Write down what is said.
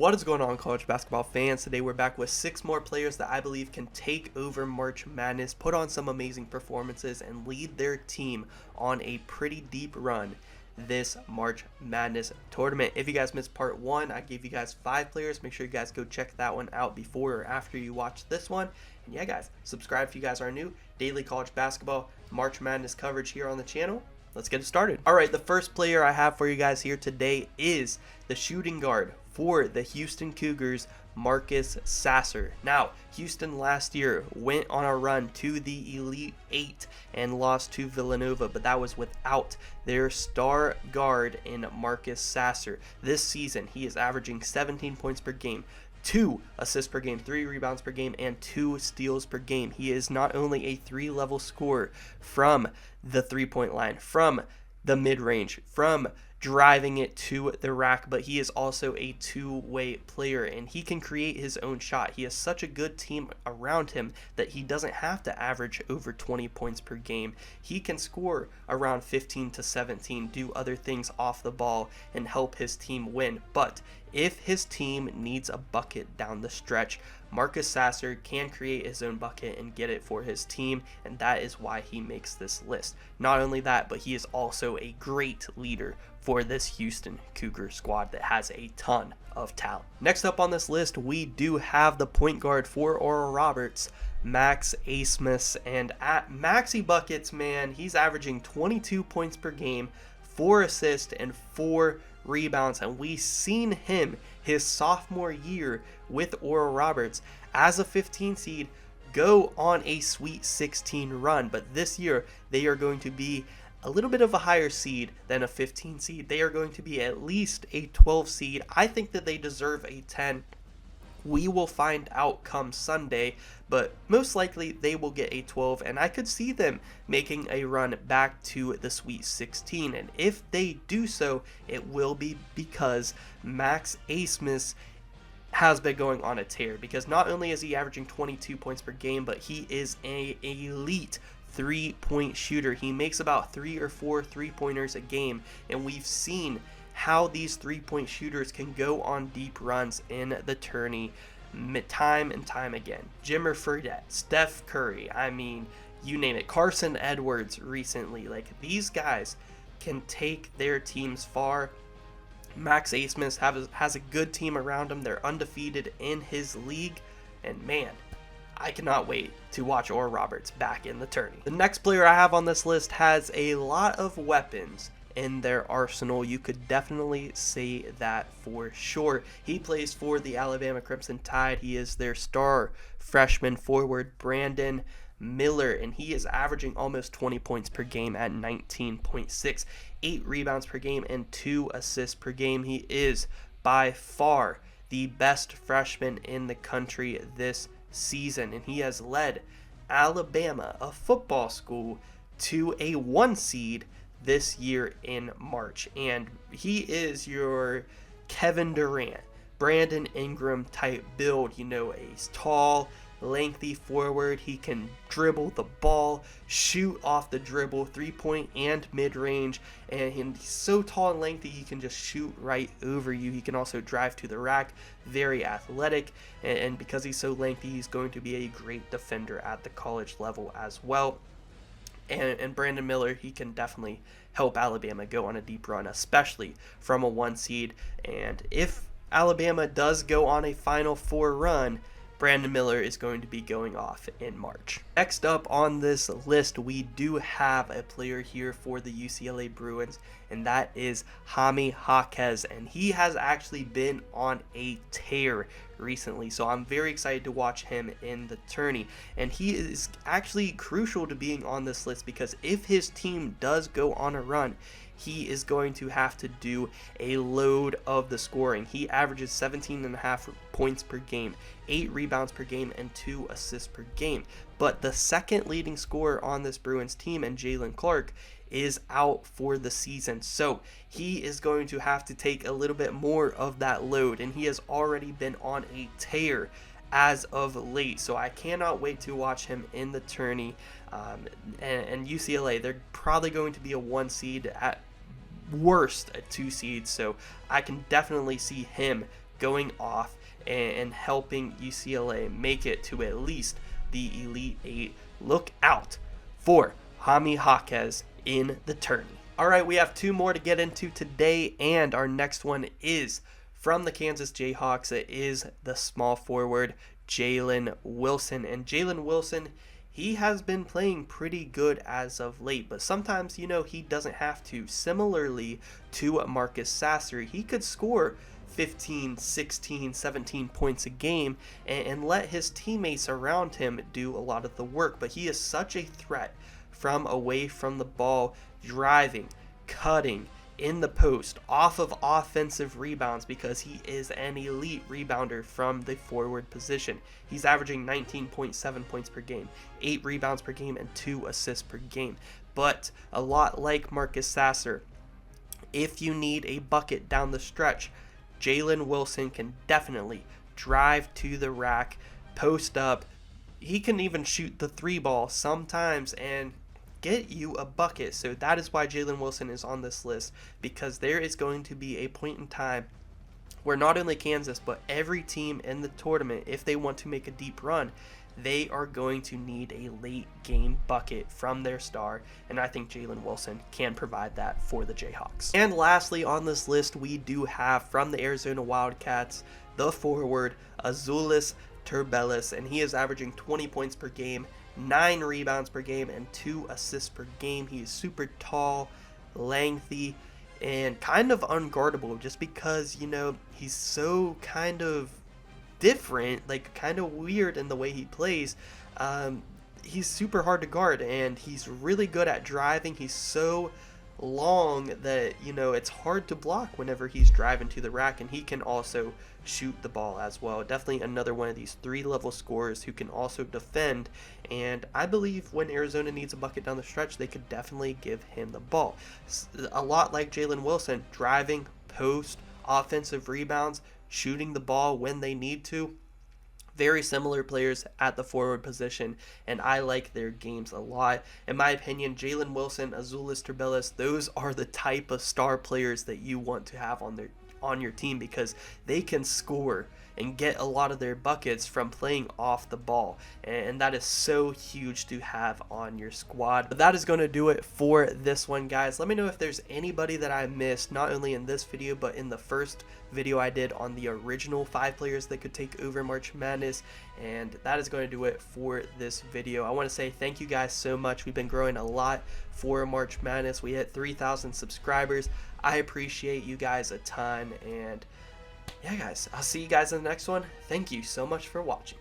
What is going on, college basketball fans? Today we're back with 6 more players that I believe can take over March Madness, put on some amazing performances, and lead their team on a pretty deep run this March Madness tournament. If you guys missed part 1, I gave you guys 5 players. Make sure you guys go check that one out before or after you watch this one. And yeah, guys, subscribe if you guys are new. Daily college basketball March Madness coverage here on the channel. Let's get it started. All right, the first player I have for you guys here today is the shooting guard for the Houston Cougars, Marcus Sasser. Now, Houston last year went on a run to the Elite 8 and lost to Villanova, but that was without their star guard in Marcus Sasser. This season, he is averaging 17 points per game, 2 assists per game, 3 rebounds per game, and 2 steals per game. He is not only a 3-level scorer from the three-point line, from the mid-range, from driving it to the rack, but he is also a two-way player and he can create his own shot. He has such a good team around him that he doesn't have to average over 20 points per game. He can score around 15 to 17, do other things off the ball, and help his team win. But if his team needs a bucket down the stretch, Marcus Sasser can create his own bucket and get it for his team, and that is why he makes this list. Not only that, but he is also a great leader for this Houston Cougar squad that has a ton of talent. Next up on this list, we do have the point guard for Oral Roberts, Max Abmas, and at Maxi buckets, man, he's averaging 22 points per game, 4 assists, and 4 rebounds, and we've seen him his sophomore year with Oral Roberts as a 15 seed go on a Sweet 16 run, but this year they are going to be a little bit of a higher seed than a 15 seed. They are going to be at least a 12 seed. I think that they deserve a 10. We will find out come Sunday, but most likely they will get a 12, and I could see them making a run back to the Sweet 16. And if they do so, it will be because Max Abmas has been going on a tear, because not only is he averaging 22 points per game, but he is an elite 3-point shooter. He makes about 3 or 4 3-pointers a game, and we've seen how these 3-point shooters can go on deep runs in the tourney time and time again. Jimmer Fredette, Steph Curry, I mean, you name it. Carson Edwards recently. Like, these guys can take their teams far. Max Abmas has a good team around him. They're undefeated in his league, and man, I cannot wait to watch Oral Roberts back in the tourney. The next player I have on this list has a lot of weapons in their arsenal. You could definitely say that for sure. He plays for the Alabama Crimson Tide. He is their star freshman forward, Brandon Miller, and he is averaging almost 20 points per game at 19.6, 8 rebounds per game, and 2 assists per game. He is by far the best freshman in the country this season, and he has led Alabama, a football school, to a 1 seed this year in March. And he is your Kevin Durant, Brandon Ingram type build. You know, a tall, lengthy forward. He can dribble the ball, shoot off the dribble, 3-point and mid-range, and he's so tall and lengthy he can just shoot right over you. He can also drive to the rack, very athletic, and because he's so lengthy, he's going to be a great defender at the college level as well. And Brandon Miller, he can definitely help Alabama go on a deep run, especially from a 1 seed. And if Alabama does go on a Final Four run, Brandon Miller is going to be going off in March. Next up on this list, we do have a player here for the UCLA Bruins, and that is Hami Hawkes, and he has actually been on a tear recently, so I'm very excited to watch him in the tourney. And he is actually crucial to being on this list, because if his team does go on a run, he is going to have to do a load of the scoring. He averages 17.5 points per game, 8 rebounds per game, and 2 assists per game. But the second leading scorer on this Bruins team, and Jalen Clark, is out for the season. So he is going to have to take a little bit more of that load, and he has already been on a tear as of late. So I cannot wait to watch him in the tourney. And UCLA, they're probably going to be a 1 seed, at worst a 2 seed. So I can definitely see him going off and helping UCLA make it to at least the Elite Eight. Look out for Hami Hawkes in the tourney. All right, we have two more to get into today, and our next one is from the Kansas Jayhawks. It is the small forward Jalen Wilson, and Jalen Wilson, he has been playing pretty good as of late, but sometimes, you know, he doesn't have to. Similarly to Marcus Sasser, he could score 15, 16, 17 points a game and let his teammates around him do a lot of the work, but he is such a threat from away from the ball, driving, cutting, in the post, off of offensive rebounds, because he is an elite rebounder from the forward position. He's averaging 19.7 points per game, 8 rebounds per game, and 2 assists per game. But a lot like Marcus Sasser, if you need a bucket down the stretch, Jalen Wilson can definitely drive to the rack, post up. He can even shoot the 3-ball sometimes and get you a bucket. So that is why Jalen Wilson is on this list, because there is going to be a point in time where not only Kansas, but every team in the tournament, if they want to make a deep run, they are going to need a late game bucket from their star, and I think Jalen Wilson can provide that for the Jayhawks. And lastly on this list, we do have from the Arizona Wildcats the forward Azulus Turbulis, and he is averaging 20 points per game, 9 rebounds per game, and 2 assists per game. He is super tall, lengthy, and kind of unguardable, just because, you know, he's so kind of different, like kind of weird in the way he plays. He's super hard to guard, and he's really good at driving. He's so long that, you know, it's hard to block whenever he's driving to the rack, and he can also shoot the ball as well. Definitely another one of these 3-level scorers who can also defend, and I believe when Arizona needs a bucket down the stretch, they could definitely give him the ball. A lot like Jalen Wilson, driving, post, offensive rebounds, shooting the ball when they need to. Very similar players at the forward position, and I like their games a lot. In my opinion, Jalen Wilson, Azulus Turbulis, those are the type of star players that you want to have on your team, because they can score and get a lot of their buckets from playing off the ball, and that is so huge to have on your squad. But that is going to do it for this one, guys. Let me know if there's anybody that I missed, not only in this video but in the first video I did on the original 5 players that could take over March Madness. And that is going to do it for this video. I want to say thank you guys so much. We've been growing a lot for March Madness. We hit 3,000 subscribers. I appreciate you guys a ton, and yeah, guys, I'll see you guys in the next one. Thank you so much for watching.